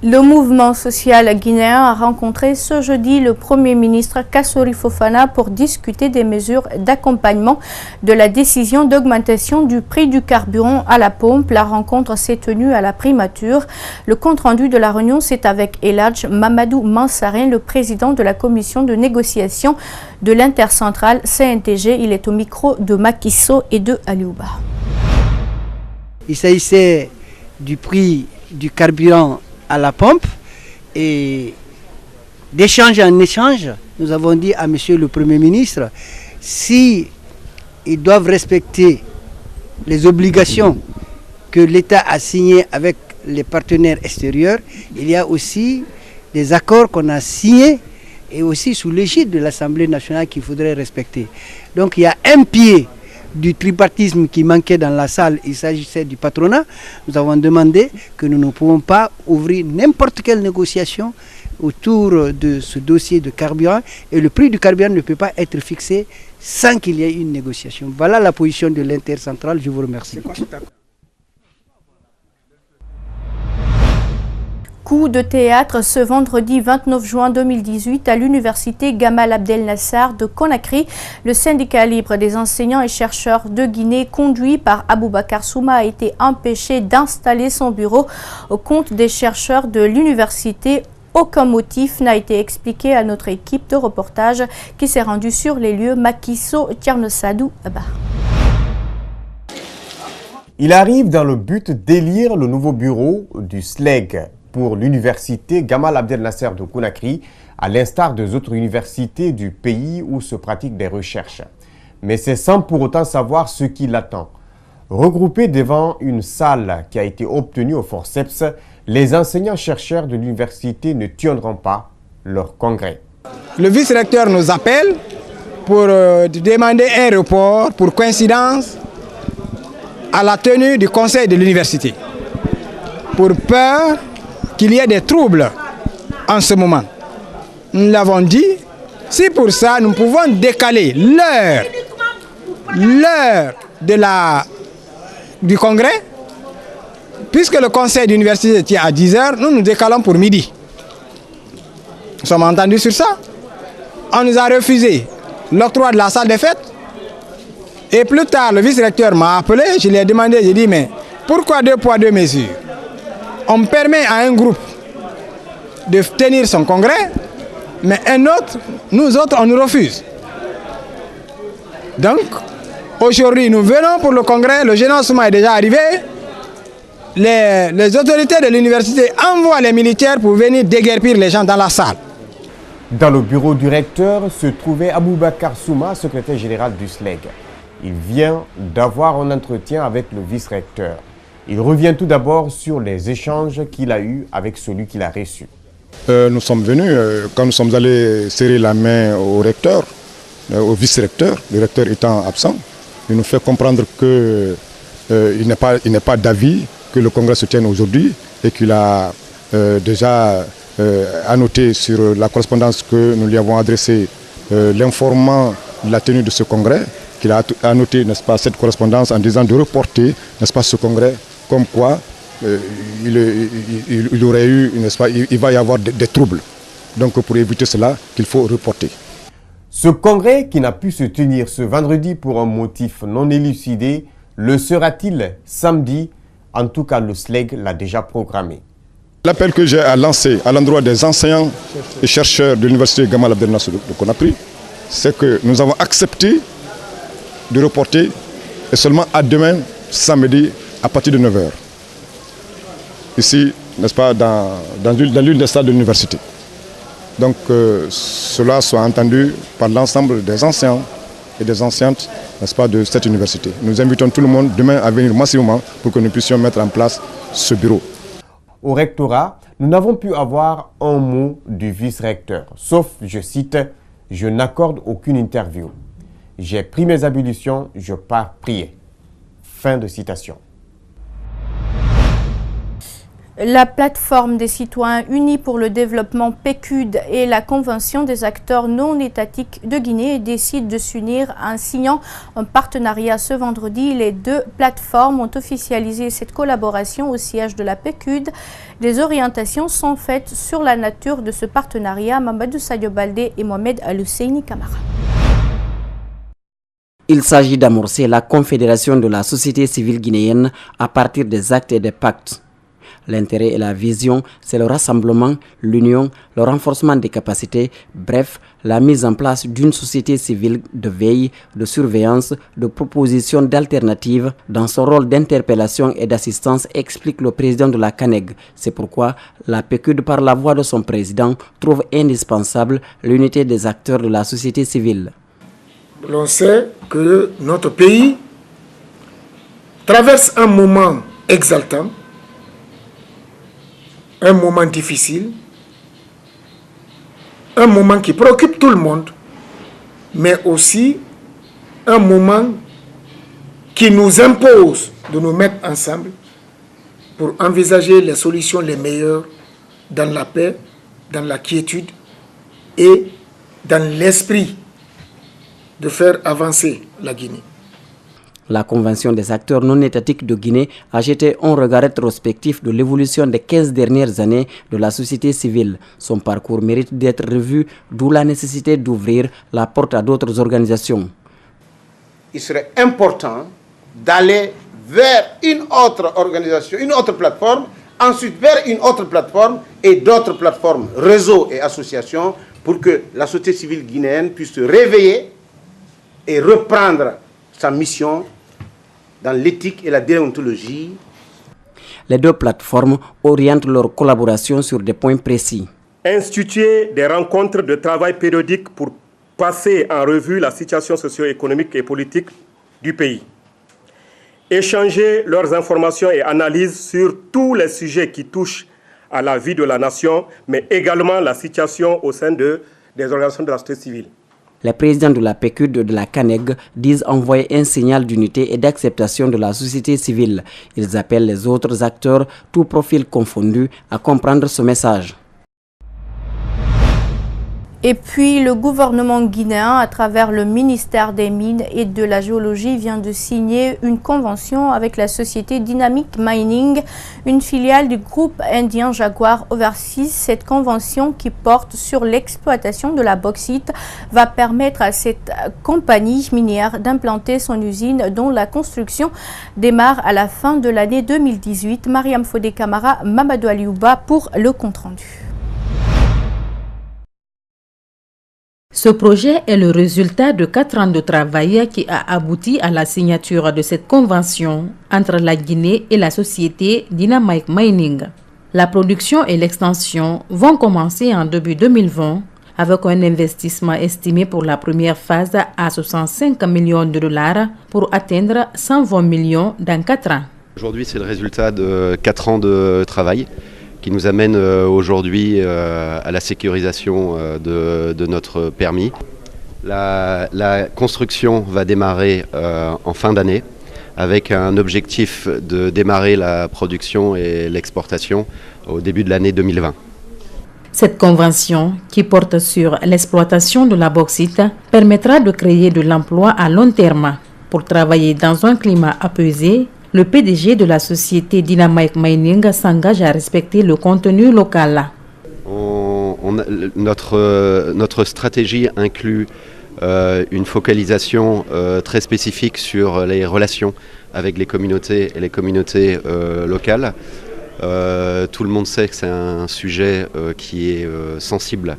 Le mouvement social guinéen a rencontré ce jeudi le Premier ministre Kassory Fofana pour discuter des mesures d'accompagnement de la décision d'augmentation du prix du carburant à la pompe. La rencontre s'est tenue à la primature. Le compte-rendu de la réunion, c'est avec Eladj Mamadou Mansarin, le président de la commission de négociation de l'intercentrale CNTG. Il est au micro de Makiso et de Aliouba. Il s'agissait du prix du carburant à la pompe et d'échange en échange, nous avons dit à monsieur le Premier ministre si ils doivent respecter les obligations que l'État a signées avec les partenaires extérieurs, il y a aussi des accords qu'on a signés et aussi sous l'égide de l'Assemblée nationale qu'il faudrait respecter. Donc il y a un pied du tripartisme qui manquait dans la salle, il s'agissait du patronat. Nous avons demandé que nous ne pouvons pas ouvrir n'importe quelle négociation autour de ce dossier de carburant et le prix du carburant ne peut pas être fixé sans qu'il y ait une négociation. Voilà la position de l'intercentrale, je vous remercie. Coup de théâtre ce vendredi 29 juin 2018 à l'université Gamal Abdel Nasser de Conakry. Le syndicat libre des enseignants et chercheurs de Guinée, conduit par Aboubakar Souma, a été empêché d'installer son bureau au compte des chercheurs de l'université. Aucun motif n'a été expliqué à notre équipe de reportage qui s'est rendue sur les lieux. Makiso Tchernosadou Abba. Il arrive dans le but d'élire le nouveau bureau du SLEG pour l'université Gamal Abdel Nasser de Conakry, à l'instar des autres universités du pays où se pratiquent des recherches. Mais c'est sans pour autant savoir ce qui l'attend. Regroupés devant une salle qui a été obtenue au forceps, les enseignants-chercheurs de l'université ne tiendront pas leur congrès. Le vice-recteur nous appelle pour demander un report pour coïncidence à la tenue du conseil de l'université, pour peur qu'il y ait des troubles en ce moment. Nous l'avons dit, si pour ça nous pouvons décaler l'heure du congrès, puisque le conseil d'université tient à 10 h, nous nous décalons pour midi. Nous sommes entendus sur ça. On nous a refusé l'octroi de la salle des fêtes. Et plus tard, le vice-recteur m'a appelé, je lui ai demandé, j'ai dit, mais pourquoi 2 poids 2 mesures? On permet à un groupe de tenir son congrès, mais un autre, nous autres, on nous refuse. Donc, aujourd'hui, nous venons pour le congrès, le général Souma est déjà arrivé. Les autorités de l'université envoient les militaires pour venir déguerpir les gens dans la salle. Dans le bureau du recteur se trouvait Aboubakar Souma, secrétaire général du SLEG. Il vient d'avoir un entretien avec le vice-recteur. Il revient tout d'abord sur les échanges qu'il a eus avec celui qu'il a reçu. Nous sommes venus, quand nous sommes allés serrer la main au recteur, au vice-recteur, le recteur étant absent, il nous fait comprendre qu'il n'est pas d'avis que le congrès se tienne aujourd'hui et qu'il a déjà annoté sur la correspondance que nous lui avons adressée l'informant de la tenue de ce congrès, qu'il a annoté, n'est-ce pas, cette correspondance en disant de reporter, n'est-ce pas, ce congrès, comme quoi il aurait eu, n'est-ce pas, il va y avoir des troubles. Donc pour éviter cela, qu'il faut reporter. Ce congrès qui n'a pu se tenir ce vendredi pour un motif non élucidé, le sera-t-il samedi? En tout cas, le SLEG l'a déjà programmé. L'appel que j'ai à lancer à l'endroit des enseignants et chercheurs de l'université Gamal Abdel Nasser de Conakry, c'est que nous avons accepté de reporter et seulement à demain, samedi, à partir de 9 h. Ici, n'est-ce pas, dans l'une des salles de l'université. Donc, cela soit entendu par l'ensemble des enseignants et des enseignantes, n'est-ce pas, de cette université. Nous invitons tout le monde demain à venir massivement pour que nous puissions mettre en place ce bureau. Au rectorat, nous n'avons pu avoir un mot du vice-recteur, sauf, je cite, « Je n'accorde aucune interview. J'ai pris mes ablutions, je pars prier. » Fin de citation. La plateforme des citoyens unis pour le développement PQD et la Convention des acteurs non étatiques de Guinée décident de s'unir en signant un partenariat ce vendredi. Les deux plateformes ont officialisé cette collaboration au siège de la PQD. Des orientations sont faites sur la nature de ce partenariat. Mamadou Sadio Baldé et Mohamed Al-Husseini Kamara. Il s'agit d'amorcer la confédération de la société civile guinéenne à partir des actes et des pactes. L'intérêt et la vision, c'est le rassemblement, l'union, le renforcement des capacités, bref, la mise en place d'une société civile de veille, de surveillance, de proposition d'alternatives dans son rôle d'interpellation et d'assistance, explique le président de la CANEG. C'est pourquoi la PQD, par la voix de son président, trouve indispensable l'unité des acteurs de la société civile. L'on sait que notre pays traverse un moment exaltant, un moment difficile, un moment qui préoccupe tout le monde, mais aussi un moment qui nous impose de nous mettre ensemble pour envisager les solutions les meilleures dans la paix, dans la quiétude et dans l'esprit de faire avancer la Guinée. La Convention des acteurs non étatiques de Guinée a jeté un regard rétrospectif de l'évolution des 15 dernières années de la société civile. Son parcours mérite d'être revu, d'où la nécessité d'ouvrir la porte à d'autres organisations. Il serait important d'aller vers une autre organisation, une autre plateforme, ensuite vers une autre plateforme et d'autres plateformes, réseaux et associations pour que la société civile guinéenne puisse se réveiller et reprendre sa mission dans l'éthique et la déontologie. Les deux plateformes orientent leur collaboration sur des points précis. Instituer des rencontres de travail périodiques pour passer en revue la situation socio-économique et politique du pays. Échanger leurs informations et analyses sur tous les sujets qui touchent à la vie de la nation, mais également la situation au sein des organisations de la société civile. Les présidents de la PQD de la CANEG disent envoyer un signal d'unité et d'acceptation de la société civile. Ils appellent les autres acteurs, tous profils confondus, à comprendre ce message. Et puis, le gouvernement guinéen, à travers le ministère des Mines et de la Géologie, vient de signer une convention avec la société Dynamic Mining, une filiale du groupe indien Jaguar Overseas. Cette convention, qui porte sur l'exploitation de la bauxite, va permettre à cette compagnie minière d'implanter son usine dont la construction démarre à la fin de l'année 2018. Mariam Fodé Kamara, Mamadou Aliouba pour le compte-rendu. Ce projet est le résultat de 4 ans de travail qui a abouti à la signature de cette convention entre la Guinée et la société Dynamic Mining. La production et l'extension vont commencer en début 2020 avec un investissement estimé pour la première phase à 65 millions de dollars pour atteindre 120 millions dans 4 ans. Aujourd'hui, c'est le résultat de 4 ans de travail qui nous amène aujourd'hui à la sécurisation de notre permis. La construction va démarrer en fin d'année avec un objectif de démarrer la production et l'exportation au début de l'année 2020. Cette convention, qui porte sur l'exploitation de la bauxite, permettra de créer de l'emploi à long terme. Pour travailler dans un climat apaisé, le PDG de la société Dynamic Mining s'engage à respecter le contenu local. Notre stratégie inclut une focalisation très spécifique sur les relations avec les communautés et les communautés locales. Tout le monde sait que c'est un sujet qui est sensible,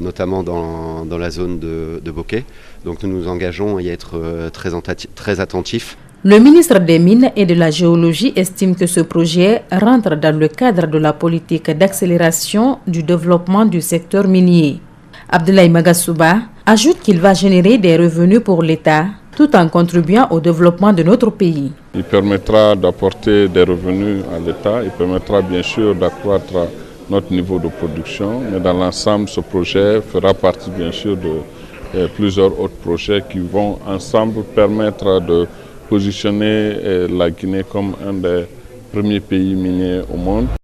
notamment dans la zone de Bokeh. Donc nous nous engageons à y être très attentifs. Le ministre des Mines et de la Géologie estime que ce projet rentre dans le cadre de la politique d'accélération du développement du secteur minier. Abdoulaye Magasouba ajoute qu'il va générer des revenus pour l'État tout en contribuant au développement de notre pays. Il permettra d'apporter des revenus à l'État, il permettra bien sûr d'accroître notre niveau de production, mais dans l'ensemble, ce projet fera partie bien sûr de plusieurs autres projets qui vont ensemble permettre de positionner la Guinée comme un des premiers pays miniers au monde.